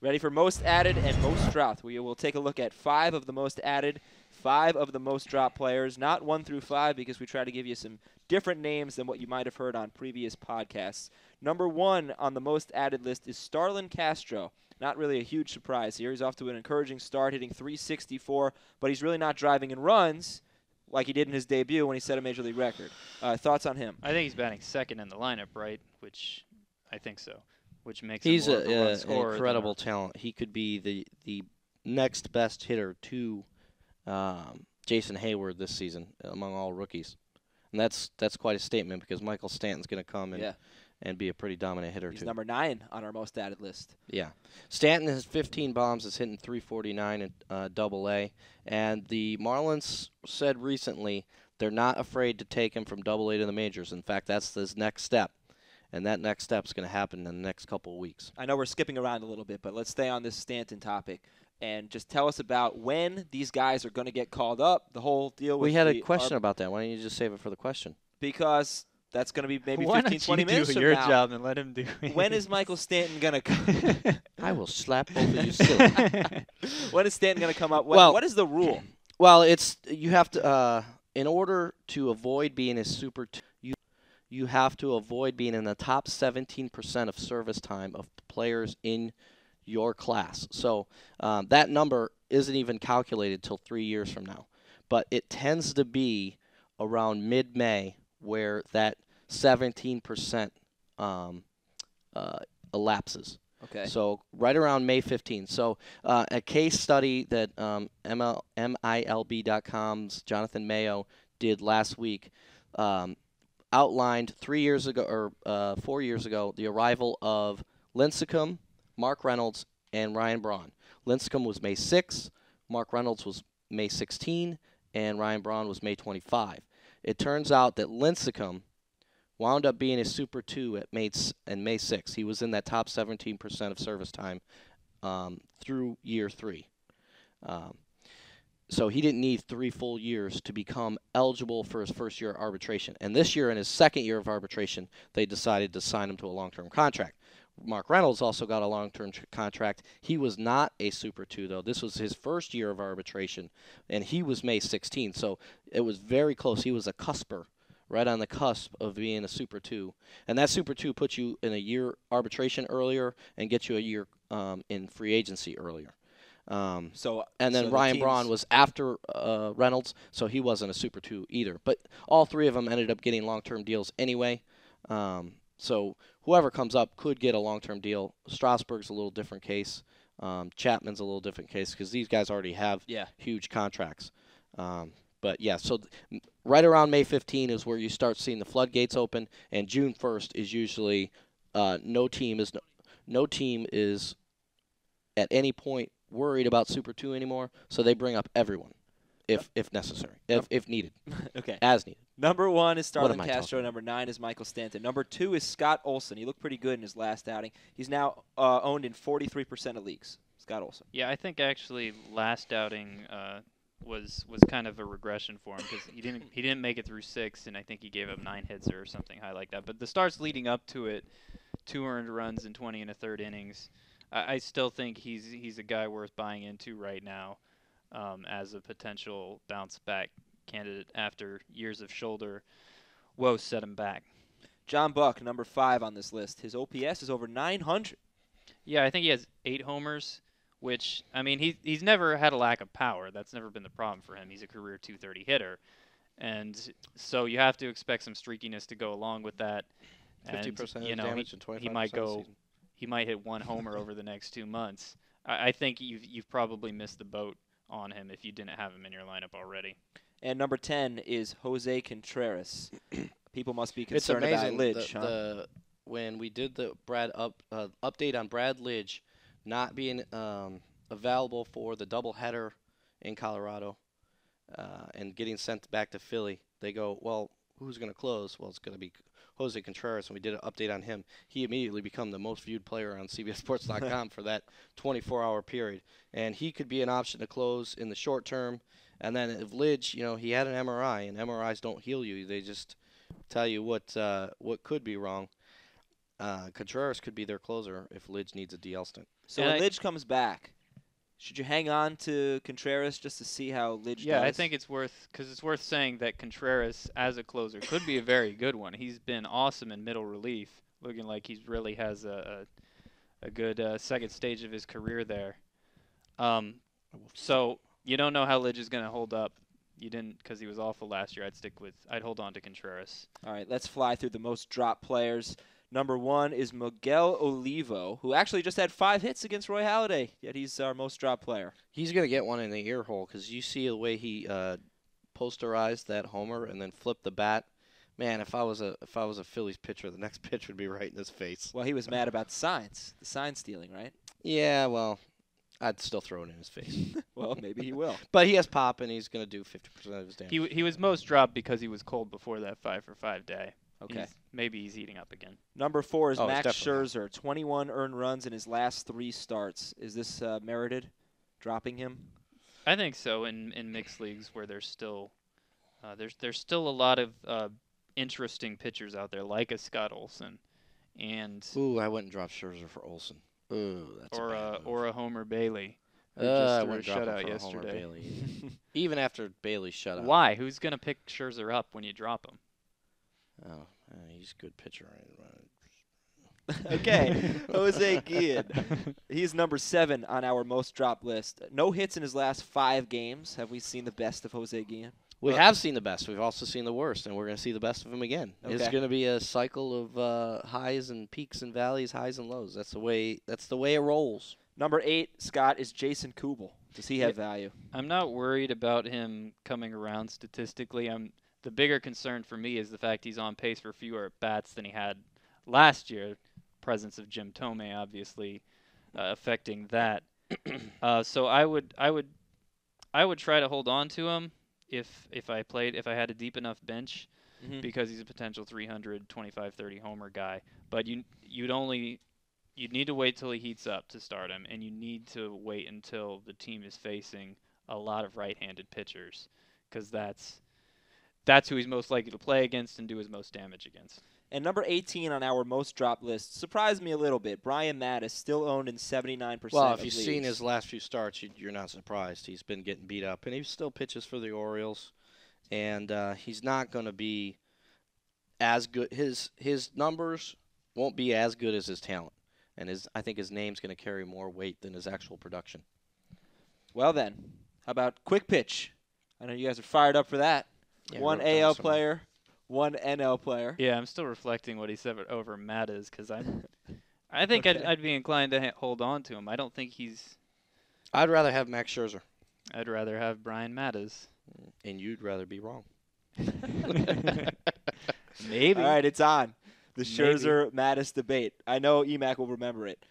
Ready for most added and most dropped. We will take a look at 5 of the most added, 5 of the most dropped players, not 1 through 5 because we try to give you some different names than what you might have heard on previous podcasts. Number 1 on the most added list is Starlin Castro. Not really a huge surprise here. He's off to an encouraging start, hitting .364, but he's really not driving in runs like he did in his debut when he set a Major League record. Thoughts on him? I think he's batting second in the lineup, right? Which I think so. Which makes He's him more of a run an scorer than incredible talent. He could be the next best hitter to Jason Hayward this season among all rookies, and that's quite a statement because Michael Stanton's going to come and be a pretty dominant hitter He's too. number 9 on our most added list. Yeah, Stanton has 15 bombs, is hitting .349 at Double-A, and the Marlins said recently they're not afraid to take him from Double-A to the majors. In fact, that's his next step. And that next step is going to happen in the next couple of weeks. I know we're skipping around a little bit, but let's stay on this Stanton topic and just tell us about when these guys are going to get called up. The whole deal with we had a question about that. Why don't you just save it for the question? Because that's going to be maybe Why 15, not 20 you minutes do from your now. job and let him do it? When is Michael Stanton going to come? I will slap both of you silly. When is Stanton going to come up? What is the rule? Well, you have to in order to avoid being a Super 2, you have to avoid being in the top 17% of service time of players in your class. So that number isn't even calculated till 3 years from now. But it tends to be around mid-May where that 17% elapses. Okay. So right around May 15th. So a case study that MILB.com's Jonathan Mayo did last week outlined 3 years ago or 4 years ago the arrival of Lincecum, Mark Reynolds, and Ryan Braun. Lincecum was May 6, Mark Reynolds was May 16, and Ryan Braun was May 25. It turns out that Lincecum wound up being a Super 2 at May 6. He was in that top 17% of service time through year 3. So he didn't need 3 full years to become eligible for his first year of arbitration. And this year, in his second year of arbitration, they decided to sign him to a long-term contract. Mark Reynolds also got a long-term contract. He was not a Super 2, though. This was his first year of arbitration, and he was May 16. So it was very close. He was a cusper, right on the cusp of being a Super 2. And that Super 2 puts you in a year arbitration earlier and gets you a year in free agency earlier. And then Ryan Braun was after Reynolds, so he wasn't a Super 2 either. But all 3 of them ended up getting long-term deals anyway. So whoever comes up could get a long-term deal. Strasburg's a little different case. Chapman's a little different case because these guys already have huge contracts. But, yeah, so right around May 15 is where you start seeing the floodgates open, and June 1st is usually no team is at any point worried about Super 2 anymore, so they bring up everyone if necessary, if needed. Okay. As needed. Number 1 is Starlin Castro. Number 9 is Michael Stanton. Number 2 is Scott Olson. He looked pretty good in his last outing. He's now owned in 43% of leagues. Scott Olson. Yeah, I think actually last outing was kind of a regression for him because he didn't make it through 6, and I think he gave up 9 hits or something high like that. But the starts leading up to it, 2 earned runs in 20 1/3 innings. I still think he's a guy worth buying into right now as a potential bounce-back candidate after years of shoulder woes set him back. John Buck, number 5 on this list. His OPS is over 900. Yeah, I think he has 8 homers, which, I mean, he's never had a lack of power. That's never been the problem for him. He's a career .230 hitter. And so you have to expect some streakiness to go along with that. 50% and, damage and 25% he might go. He might hit 1 homer over the next 2 months. I think you've probably missed the boat on him if you didn't have him in your lineup already. And number 10 is Jose Contreras. People must be concerned about Lidge. When we did the update on Brad Lidge not being available for the doubleheader in Colorado and getting sent back to Philly, they go, well, who's going to close? Well, it's going to be Jose Contreras, and we did an update on him. He immediately became the most viewed player on CBSSports.com for that 24-hour period. And he could be an option to close in the short term. And then if Lidge, he had an MRI, and MRIs don't heal you. They just tell you what could be wrong. Contreras could be their closer if Lidge needs a DL stint. So And when Lidge comes back, should you hang on to Contreras just to see how Lidge does? Yeah, I think it's worth saying that Contreras as a closer could be a very good one. He's been awesome in middle relief, looking like he really has a good second stage of his career there. So you don't know how Lidge is going to hold up. You didn't because he was awful last year. I'd hold on to Contreras. All right, let's fly through the most dropped players. Number 1 is Miguel Olivo, who actually just had 5 hits against Roy Halladay, yet he's our most dropped player. He's going to get one in the ear hole because you see the way he posterized that homer and then flipped the bat. Man, if I was a Phillies pitcher, the next pitch would be right in his face. Well, he was mad about the sign stealing, right? Yeah, well, I'd still throw it in his face. Well, maybe he will. But he has pop, and he's going to do 50% of his damage. He was most dropped because he was cold before that 5-for-5 day. Okay. Maybe he's heating up again. Number 4 is Oh, it's Max definitely Scherzer, 21 earned runs in his last 3 starts. Is this merited, dropping him? I think so. In mixed leagues where there's still a lot of interesting pitchers out there, like a Scott Olson, and Ooh, I wouldn't drop Scherzer for Olson. Ooh, that's or a bad move. or a Homer Bailey. Who I just threw a wouldn't drop him shutout for a Homer yesterday. Bailey either. Even after Bailey's shutout. Why? Who's gonna pick Scherzer up when you drop him? Oh, he's a good pitcher. Okay, Jose Guillen. He's number 7 on our most dropped list. No hits in his last 5 games. Have we seen the best of Jose Guillen? We have seen the best. We've also seen the worst, and we're going to see the best of him again. It's Okay. going to be a cycle of highs and peaks and valleys, highs and lows. That's the way it rolls. Number 8, Scott, is Jason Kubel. Does he have value? I'm not worried about him coming around statistically. The bigger concern for me is the fact he's on pace for fewer at-bats than he had last year. Presence of Jim Tomei obviously affecting that. So I would try to hold on to him if I had a deep enough bench, because he's a potential 300, 25, 30 homer guy. But you'd need to wait till he heats up to start him, and you need to wait until the team is facing a lot of right-handed pitchers, because that's who he's most likely to play against and do his most damage against. And number 18 on our most dropped list surprised me a little bit. Brian Mattis, still owned in 79% Well, of if you've leagues. seen his last few starts, you're not surprised. He's been getting beat up, and he still pitches for the Orioles. And he's not going to be as good. His numbers won't be as good as his talent. And I think his name's going to carry more weight than his actual production. Well then, how about quick pitch? I know you guys are fired up for that. Yeah, One wrote down AL some- player, one NL player. Yeah, I'm still reflecting what he said over Mattis, because I think Okay. I'd be inclined to hold on to him. I don't think I'd rather have Max Scherzer, I'd rather have Brian Mattis. and you'd rather be wrong. Maybe. All right, it's on. The Maybe. Scherzer-Mattis debate. I know EMAC will remember it.